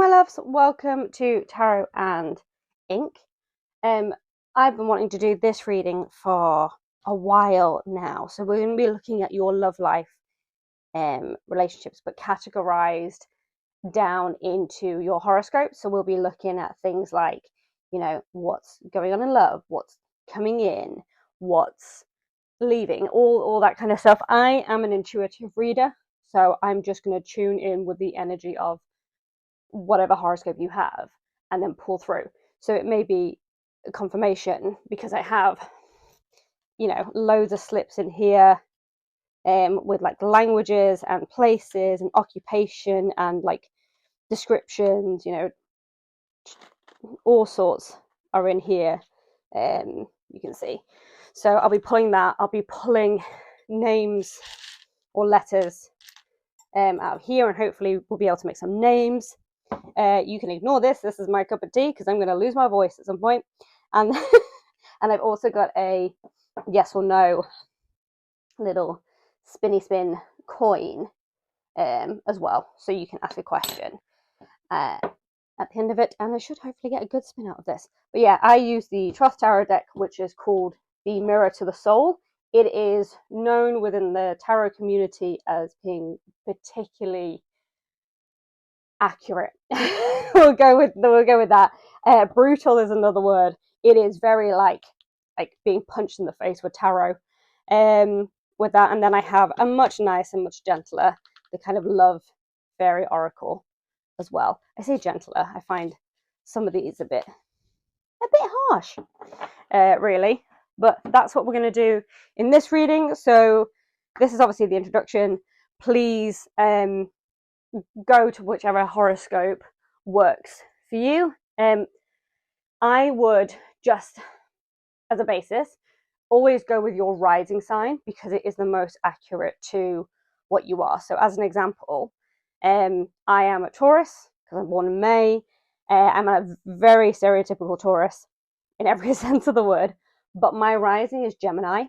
my loves, welcome to Tarot and Ink. I've been wanting to do this reading for a while now, so we're going to be looking at your love life relationships, but categorized down into your horoscope. So we'll be looking at things like, what's going on in love, what's coming in, what's leaving, all that kind of stuff. I am an intuitive reader, so I'm just going to tune in with the energy of whatever horoscope you have and then pull through. So it may be a confirmation because I have, loads of slips in here with like languages and places and occupation and like descriptions, all sorts are in here. You can see. So I'll be pulling that. I'll be pulling names or letters out of here, and hopefully we'll be able to make some names. You can ignore this. This is my cup of tea because I'm going to lose my voice at some point. And and I've also got a yes or no little spinny spin coin as well. So you can ask a question at the end of it, and I should hopefully get a good spin out of this. But yeah, I use the Thoth Tarot deck, which is called the Mirror to the Soul. It is known within the tarot community as being particularly accurate. we'll go with that. Brutal is another word. It is very like being punched in the face with tarot. With that, and then I have a much nicer and much gentler, the kind of love fairy oracle as well. I say gentler. I find some of these a bit harsh, really. But that's what we're going to do in this reading. So this is obviously the introduction. Please go to whichever horoscope works for you. I would just, as a basis, always go with your rising sign because it is the most accurate to what you are. So as an example, I am a Taurus because I'm born in May. I'm a very stereotypical Taurus in every sense of the word, but my rising is Gemini.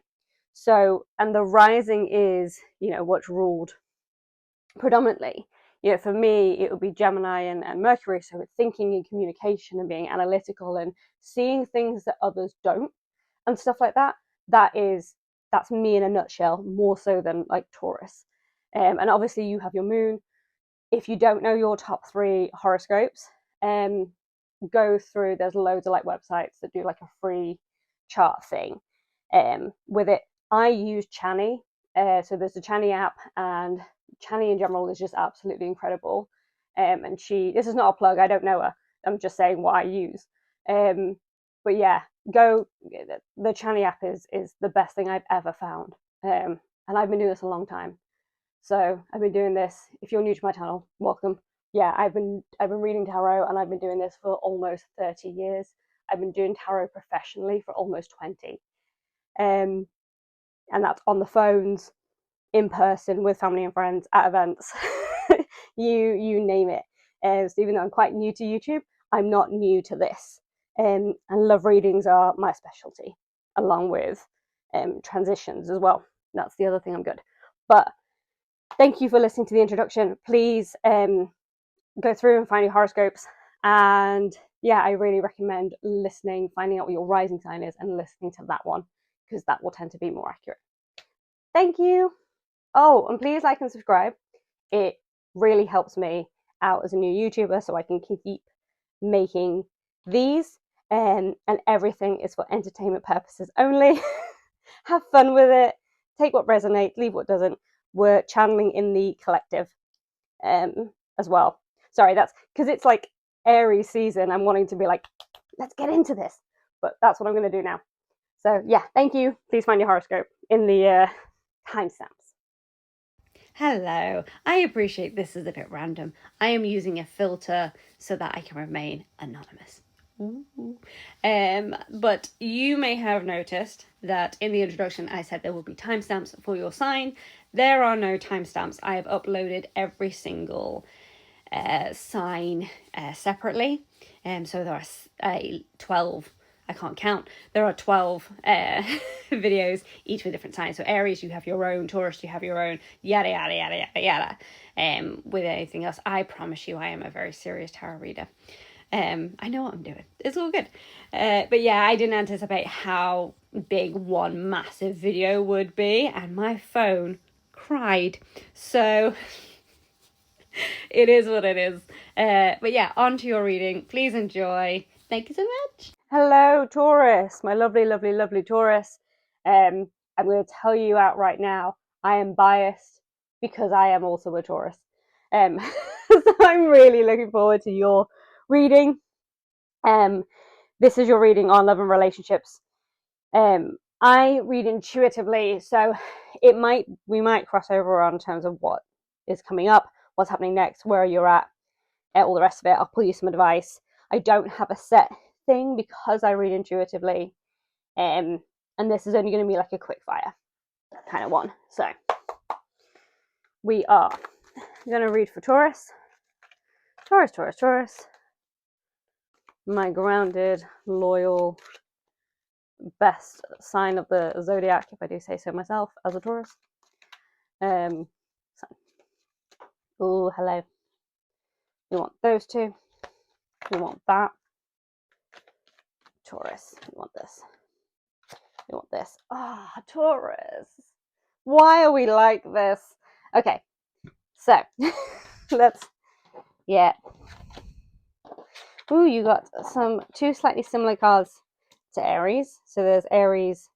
So, and the rising is, what's ruled predominantly. For me, it would be Gemini and Mercury. So it's thinking and communication and being analytical and seeing things that others don't and stuff like that. That's me in a nutshell, more so than like Taurus. And obviously you have your moon. If you don't know your top 3 horoscopes, go through, there's loads of like websites that do like a free chart thing with it. I use Chani. So there's the Chani app, and Chani in general is just absolutely incredible. And this is not a plug, I don't know her, I'm just saying what I use. But yeah, the Chani app is the best thing I've ever found. And I've been doing this a long time. So I've been doing this. If you're new to my channel, welcome. Yeah, I've been reading tarot, and I've been doing this for almost 30 years. I've been doing tarot professionally for almost 20. And that's on the phones, in person, with family and friends, at events, you name it. So even though I'm quite new to YouTube, I'm not new to this. And love readings are my specialty, along with transitions as well. That's the other thing I'm good. But thank you for listening to the introduction. Please go through and find your horoscopes. And yeah, I really recommend listening, finding out what your rising sign is and listening to that one, because that will tend to be more accurate. Thank you. Oh, and please like and subscribe. It really helps me out as a new YouTuber, so I can keep making these. And everything is for entertainment purposes only. Have fun with it. Take what resonates, leave what doesn't. We're channeling in the collective as well. Sorry, that's because it's like Aries season. I'm wanting to be like, let's get into this. But that's what I'm going to do now. So yeah, thank you. Please find your horoscope in the timestamps. Hello. I appreciate this is a bit random. I am using a filter so that I can remain anonymous. But you may have noticed that in the introduction I said there will be timestamps for your sign. There are no timestamps. I have uploaded every single sign separately. So there are 12. I can't count. There are 12 videos, each with different signs. So Aries, you have your own. Taurus, you have your own. Yada, yada, yada, yada, yada. With anything else, I promise you I am a very serious tarot reader. I know what I'm doing. It's all good. But yeah, I didn't anticipate how big one massive video would be. And my phone cried. So it is what it is. But yeah, on to your reading. Please enjoy. Thank you so much. Hello, Taurus, my lovely, lovely, lovely Taurus. I'm going to tell you out right now, I am biased because I am also a Taurus. So I'm really looking forward to your reading. This is your reading on love and relationships. I read intuitively, so we might cross over on terms of what is coming up, what's happening next, where you're at, all the rest of it. I'll pull you some advice. I don't have a set thing because I read intuitively, and this is only going to be like a quick fire kind of one. So we are going to read for Taurus. Taurus. My grounded, loyal, best sign of the zodiac, if I do say so myself, as a Taurus. So. Oh, hello. We want those two. We want that. Taurus. We want this. We want this. Ah, oh, Taurus. Why are we like this? Okay, so let's, yeah. Ooh, you got two slightly similar cards to Aries. So there's Aries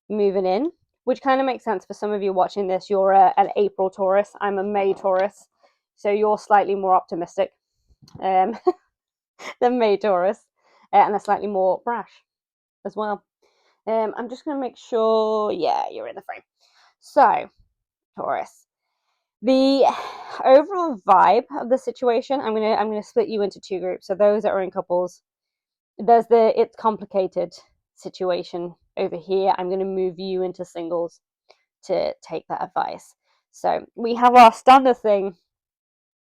moving in, which kind of makes sense for some of you watching this. You're an April Taurus. I'm a May Taurus. So you're slightly more optimistic than May Taurus, and a slightly more brash as well. I'm just going to make sure, yeah, you're in the frame. So, Taurus, the overall vibe of the situation, I'm gonna split you into two groups. So those that are in couples, there's the it's complicated situation over here. I'm going to move you into singles to take that advice. So we have our standard thing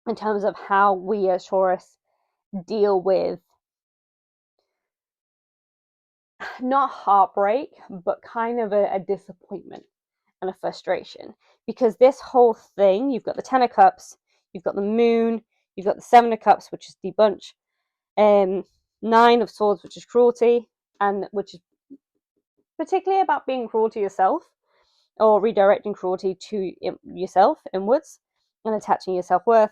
in terms of how we as Taurus deal with not heartbreak, but kind of a disappointment and a frustration. Because this whole thing, you've got the Ten of Cups, you've got the Moon, you've got the Seven of Cups, which is debunch, Nine of Swords, which is cruelty, and which is particularly about being cruel to yourself or redirecting cruelty to yourself inwards and attaching your self-worth.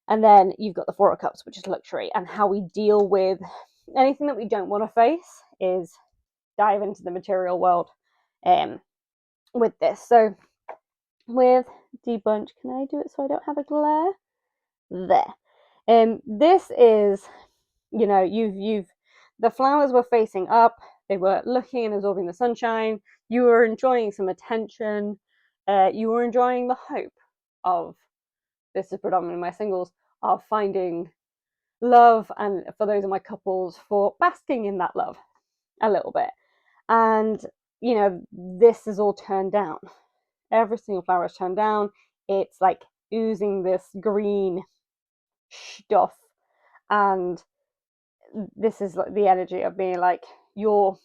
And then you've got the Four of Cups, which is luxury, and how we deal with anything that we don't want to face is dive into the material world with this. So with debunch, can I do it so I don't have a glare? There. This is, you know, you've the flowers were facing up, they were looking and absorbing the sunshine, you were enjoying some attention, you were enjoying the hope of, this is predominantly my singles, of finding love, and for those of my couples, for basking in that love a little bit. And, you know, this is all turned down. Every single flower is turned down. It's like oozing this green stuff, and this is like the energy of being like you're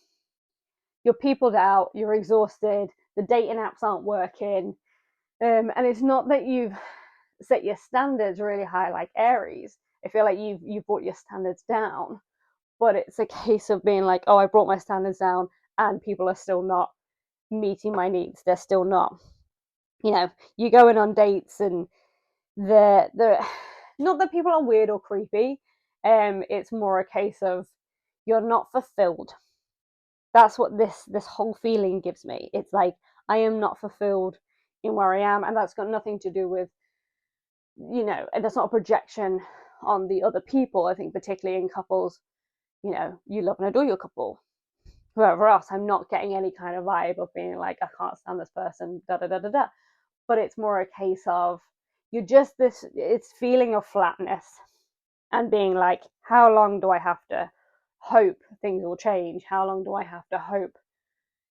peopled out, you're exhausted, the dating apps aren't working, and it's not that you've set your standards really high like Aries. I feel like you've brought your standards down, but it's a case of being like, oh, I brought my standards down and people are still not meeting my needs. They're still not, you know, you're going on dates and the not that people are weird or creepy, it's more a case of you're not fulfilled. That's what this whole feeling gives me. It's like I am not fulfilled in where I am, and that's got nothing to do with, you know, that's not a projection on the other people. I think particularly in couples, you know, you love and adore your couple. Whoever else, I'm not getting any kind of vibe of being like, I can't stand this person, da da da da da. But it's more a case of you're just this, it's feeling of flatness and being like, how long do I have to hope things will change? How long do I have to hope,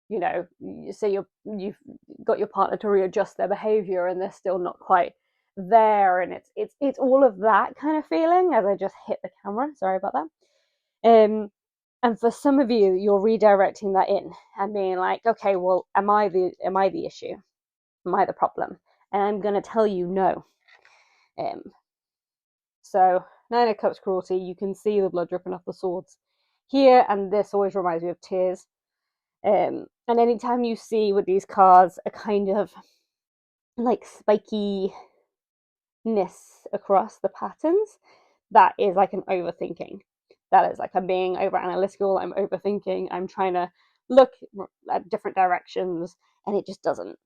you know, say you've got your partner to readjust their behavior and they're still not quite there, and it's all of that kind of feeling. As I just hit the camera, sorry about that. And for some of you, you're redirecting that in and being like, okay, well, am I the issue? Am I the problem? And I'm going to tell you no. So Nine of Cups cruelty, you can see the blood dripping off the swords here, and this always reminds me of tears. And anytime you see with these cards a kind of like spikiness across the patterns, that is like an overthinking. That is like I'm being over analytical, I'm overthinking, I'm trying to look at different directions, and it just doesn't.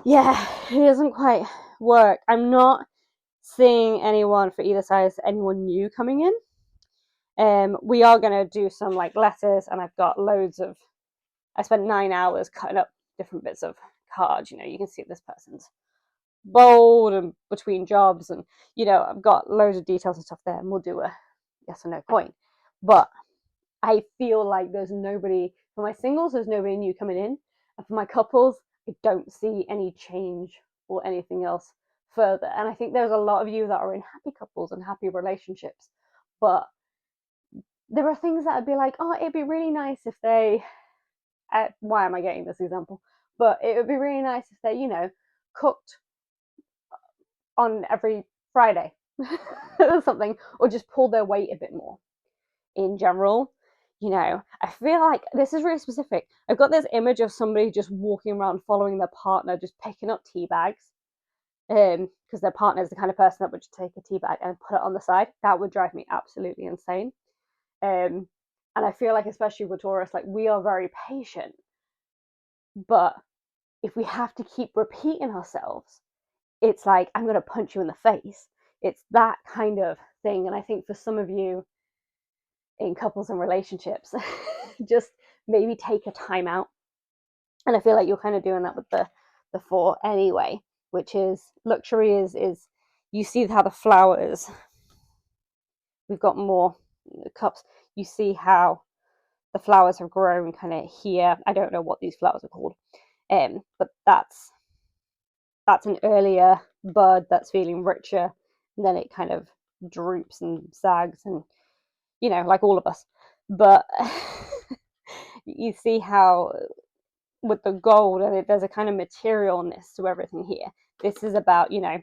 Yeah, it doesn't quite work. I'm not seeing anyone for either side, anyone new coming in. We are going to do some like letters, and I've got loads of. I spent 9 hours cutting up different bits of cards. You know, you can see this person's bold and between jobs, and you know, I've got loads of details and stuff there, and we'll do a yes or no coin. But I feel like there's nobody for my singles. There's nobody new coming in, and for my couples, I don't see any change or anything else further. And I think there's a lot of you that are in happy couples and happy relationships, but there are things that I'd be like, oh, it'd be really nice if they. Why am I getting this example? But it would be really nice if they, you know, cooked on every Friday or something, or just pulled their weight a bit more in general. You know, I feel like this is really specific. I've got this image of somebody just walking around following their partner, just picking up tea bags. Because their partner is the kind of person that would just take a tea bag and put it on the side. That would drive me absolutely insane. And I feel like, especially with Taurus, like we are very patient. But if we have to keep repeating ourselves, it's like, I'm going to punch you in the face. It's that kind of thing. And I think for some of you in couples and relationships, just maybe take a time out. And I feel like you're kind of doing that with the four anyway, which is luxury is you see how the flowers, we've got more cups, you see how the flowers have grown kind of here. I don't know what these flowers are called, but that's an earlier bud that's feeling richer, and then it kind of droops and sags, and you know, like all of us. But you see how with the gold, and there's a kind of materialness to everything here. This is about, you know,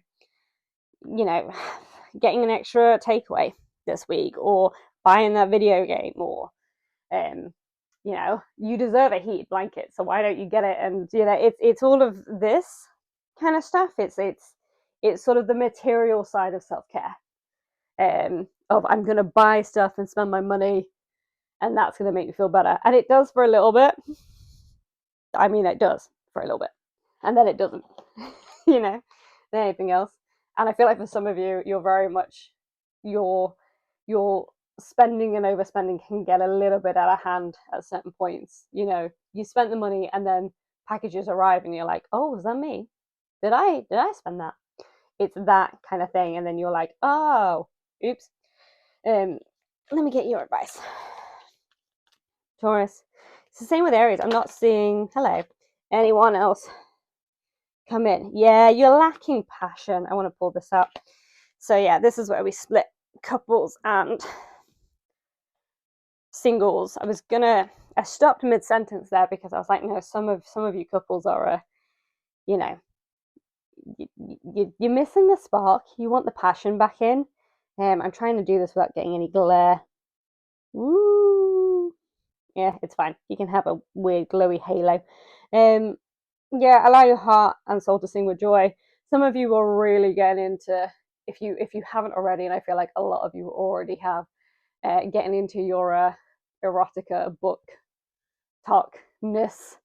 getting an extra takeaway this week, or buying that video game, or you know, you deserve a heated blanket, so why don't you get it? And you know, it's all of this kind of stuff. It's sort of the material side of self-care, of I'm gonna buy stuff and spend my money, and that's gonna make me feel better. And it does for a little bit. I mean, it does for a little bit, and then it doesn't. You know, than anything else. And I feel like for some of you, you're very much your spending and overspending can get a little bit out of hand at certain points. You know, you spent the money, and then packages arrive, and you're like, oh, was that me? Did I spend that? It's that kind of thing. And then you're like, oh, oops. Let me get your advice, Taurus. It's the same with Aries. I'm not seeing anyone else come in. Yeah, you're lacking passion. I want to pull this up. So yeah, this is where we split couples and singles. I stopped mid-sentence there because I was like, no, some of you couples are you know, you're missing the spark. You want the passion back in. I'm trying to do this without getting any glare. Woo! Yeah, it's fine. You can have a weird glowy halo. Yeah, allow your heart and soul to sing with joy. Some of you are really getting into, if you haven't already, and I feel like a lot of you already have, getting into your erotica book talkness.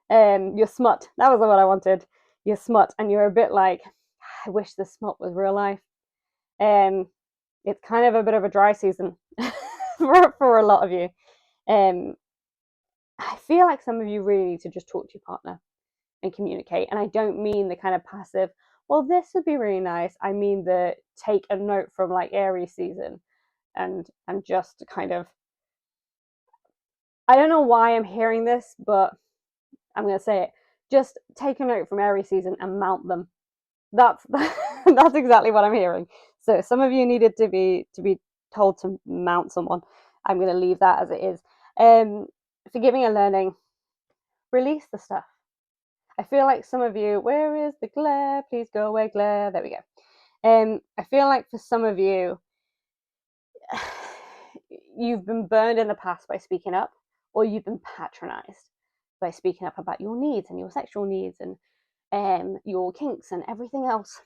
Your smut. That was what I wanted. Your smut, and you're a bit like, I wish this smut was real life. It's kind of a bit of a dry season for a lot of you. I feel like some of you really need to just talk to your partner and communicate. And I don't mean the kind of passive, well, this would be really nice. I mean the take a note from like Aries season, and just kind of, I don't know why I'm hearing this, but I'm going to say it. Just take a note from Aries season and mount them. That's exactly what I'm hearing. So some of you needed to be told to mount someone. I'm going to leave that as it is. Forgiving and learning. Release the stuff. I feel like some of you, where is the glare? Please go away, glare. There we go. I feel like for some of you, you've been burned in the past by speaking up, or you've been patronized by speaking up about your needs and your sexual needs and your kinks and everything else.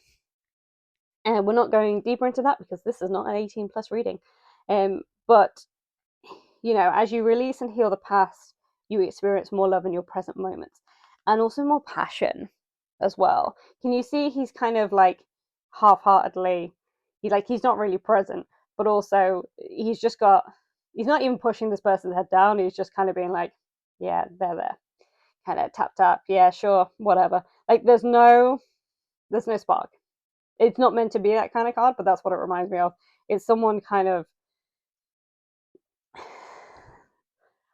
And we're not going deeper into that because this is not an 18 plus reading. But, you know, as you release and heal the past, you experience more love in your present moments and also more passion as well. Can you see he's kind of like half-heartedly, he's not really present, but also he's not even pushing this person's head down. He's just kind of being like, yeah, they're there. Kind of tap, tap. Yeah, sure, whatever. Like there's no spark. It's not meant to be that kind of card, but that's what it reminds me of. It's someone kind of,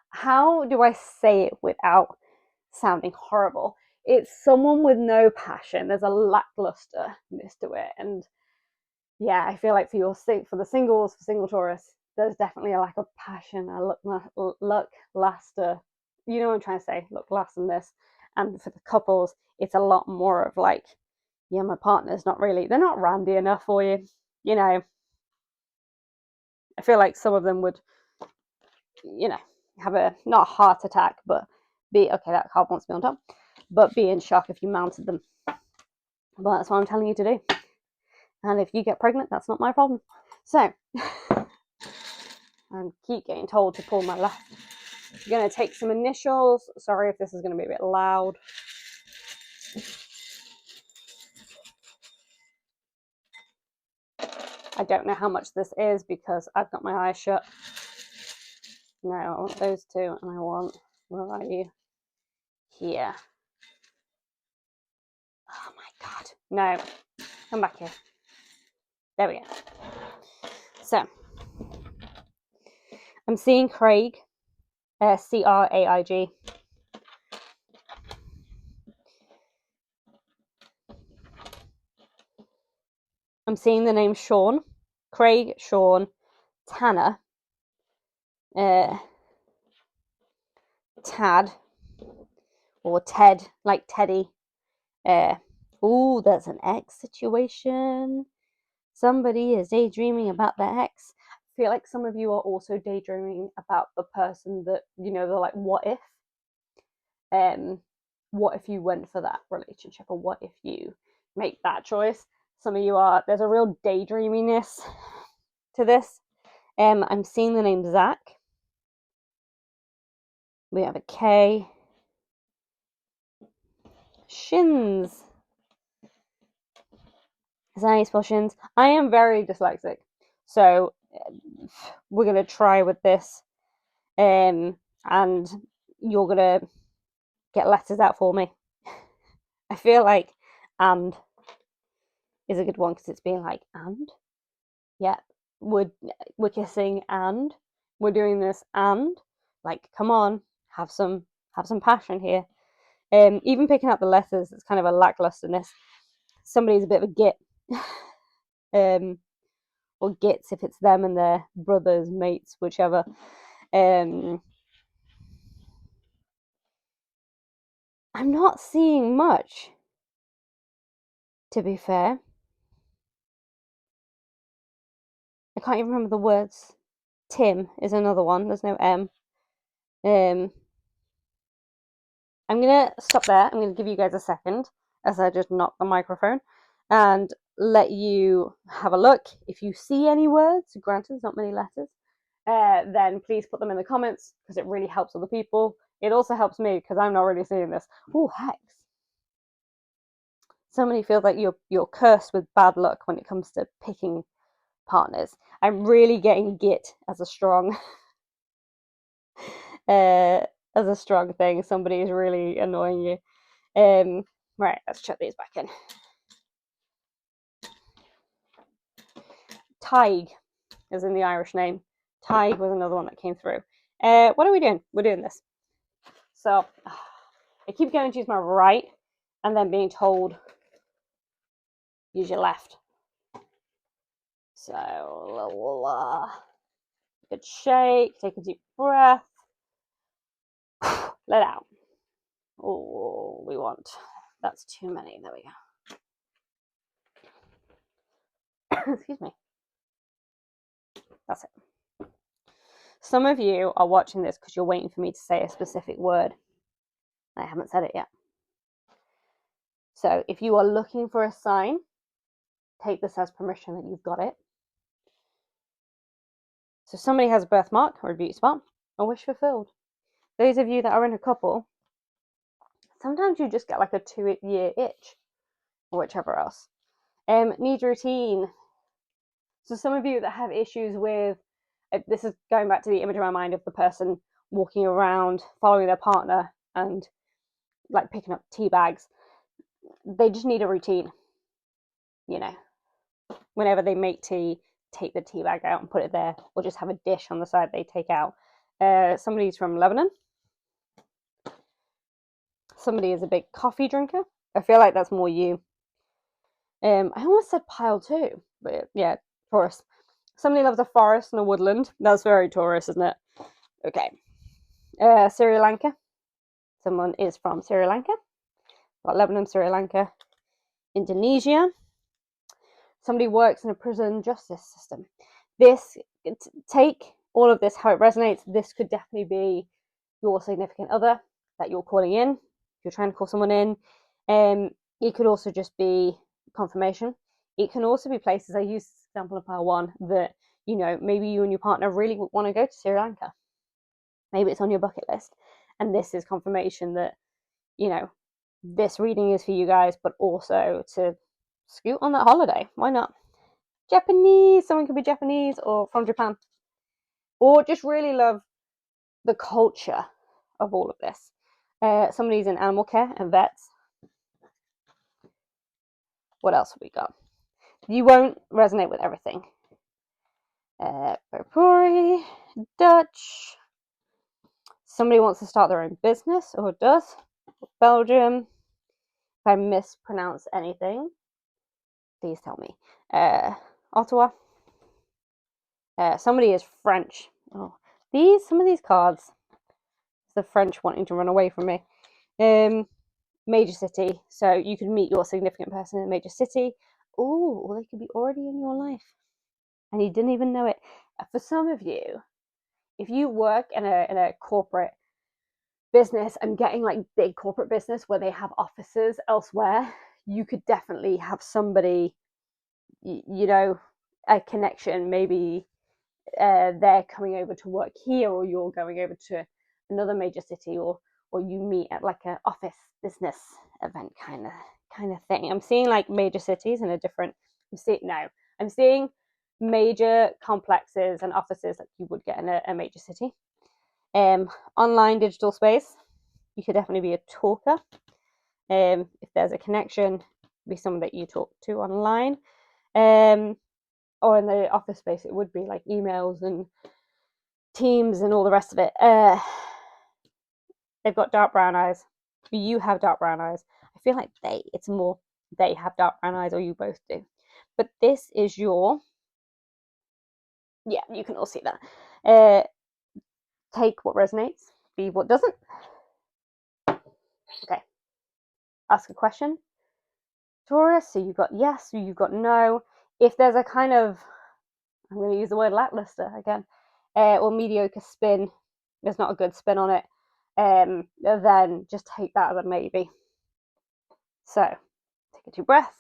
how do I say it without sounding horrible? It's someone with no passion. There's a lacklusterness to it. And yeah, I feel like for the singles, for single Taurus, there's definitely a lack of passion, a luster. You know what I'm trying to say? Lusterness. And for the couples, it's a lot more of like, yeah, my partner's they're not randy enough for you. You know, I feel like some of them would, you know, have not a heart attack, but okay, that card wants to be on top, but be in shock if you mounted them. But that's what I'm telling you to do. And if you get pregnant, that's not my problem. So, I keep getting told to pull my left. I'm going to take some initials. Sorry if this is going to be a bit loud. I don't know how much this is because I've got my eyes shut. No, I want those two, and I want, where are you? Here. Oh my god. No. Come back here. There we go. So, I'm seeing Craig. Craig. I'm seeing the name Sean. Craig, Sean, Tanner, Tad, or Ted, like Teddy. Oh, there's an ex situation. Somebody is daydreaming about their ex. I feel like some of you are also daydreaming about the person that, you know, they're like, what if? What if you went for that relationship, or what if you make that choice? Some of you are, there's a real daydreaminess to this. I'm seeing the name Zach. We have a K. Shins. Is that how you spell shins? I am very dyslexic, so we're going to try with this. And you're going to get letters out for me. I feel like and is a good one because it's being like, and? Yeah, we're kissing and we're doing this and, like, come on, have some passion here. Even picking up the letters, it's kind of a lacklusterness. Somebody's a bit of a git. Or gits if it's them and their brothers, mates, whichever. I'm not seeing much, to be fair. I can't even remember the words. Tim is another one. There's no M. I'm going to stop there. I'm going to give you guys a second as I just knock the microphone and let you have a look. If you see any words, granted, there's not many letters, then please put them in the comments because it really helps other people. It also helps me because I'm not really seeing this. Oh, hex. Somebody feels like you're cursed with bad luck when it comes to picking partners. I'm really getting git as a strong thing. Somebody is really annoying you. Right, let's chuck these back in. Tig is in the Irish name. Tig was another one that came through. What are we doing? We're doing this. So I keep going to use my right and then being told use your left. So Good shake. Take a deep breath. Let out. Oh, we want. That's too many. There we go. Excuse me. That's it. Some of you are watching this because you're waiting for me to say a specific word. I haven't said it yet. So if you are looking for a sign, take this as permission that you've got it. So somebody has a birthmark or a beauty spot, a wish fulfilled. Those of you that are in a couple, sometimes you just get like a 2-year itch or whichever else. Need routine. So some of you that have issues with, this is going back to the image in my mind of the person walking around, following their partner and like picking up tea bags. They just need a routine. You know, whenever they make tea, take the tea bag out and put it there, or just have a dish on the side they take out. Somebody's from Lebanon. Somebody is a big coffee drinker. I feel like that's more you. I almost said pile too, but yeah, Taurus. Somebody loves a forest and a woodland. That's very Taurus, isn't it? Okay. Sri Lanka. Someone is from Sri Lanka. Got Lebanon, Sri Lanka, Indonesia. Somebody works in a prison justice system. This, take all of this how it resonates. This could definitely be your significant other that you're calling in. If you're trying to call someone in. It could also just be confirmation. It can also be places, I use this example of pile 1, that, you know, maybe you and your partner really want to go to Sri Lanka. Maybe it's on your bucket list. And this is confirmation that, you know, this reading is for you guys, but also to scoot on that holiday. Why not? Japanese. Someone could be Japanese or from Japan. Or just really love the culture of all of this. Somebody's in animal care and vets. What else have we got? You won't resonate with everything. Burpuri, Dutch. Somebody wants to start their own business or does. Belgium. If I mispronounce anything, please tell me. Ottawa. Somebody is French. Oh, some of these cards. The French wanting to run away from me. Major city. So you could meet your significant person in a major city. Oh, or they could be already in your life and you didn't even know it. For some of you, if you work in a corporate business and getting like big corporate business where they have offices elsewhere, you could definitely have somebody, you know, a connection. Maybe they're coming over to work here, or you're going over to another major city, or you meet at like an office business event kind of thing. I'm seeing like major cities in a different. I'm seeing major complexes and offices like you would get in a major city. Online digital space, you could definitely be a talker. If there's a connection, be someone that you talk to online. Or in the office space, it would be like emails and Teams and all the rest of it. They've got dark brown eyes. You have dark brown eyes. I feel like it's more they have dark brown eyes, or you both do. But this is your, yeah, you can all see that. Take what resonates, leave what doesn't. Okay. Ask a question. Taurus, so you've got yes, you've got no. If there's a kind of, I'm going to use the word lackluster again, or mediocre spin, there's not a good spin on it, then just take that as a maybe. So, take a deep breath,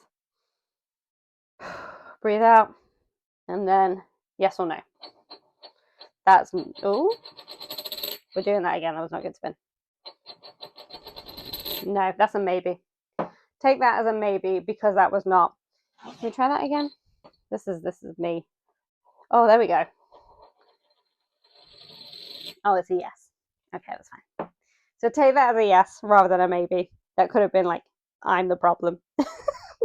breathe out, and then yes or no. That's, oh, we're doing that again. That was not a good spin. No, that's a maybe. Take that as a maybe because that was not. Can we try that again? This is me. Oh, there we go. Oh, it's a yes. Okay, that's fine. So take that as a yes rather than a maybe. That could have been like, I'm the problem.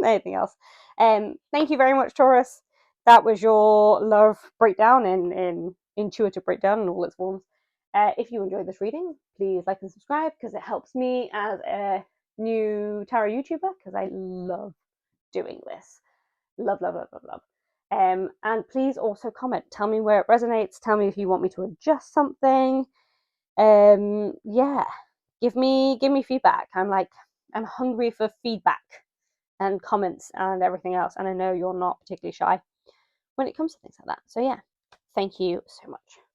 Anything else. Thank you very much, Taurus. That was your love breakdown in intuitive breakdown in all its forms. If you enjoyed this reading, please like and subscribe because it helps me as a new tarot YouTuber because I love doing this. Love, love, love, love, love. And please also comment. Tell me where it resonates. Tell me if you want me to adjust something. Yeah, give me feedback. I'm hungry for feedback and comments and everything else. And I know you're not particularly shy when it comes to things like that. So yeah, thank you so much.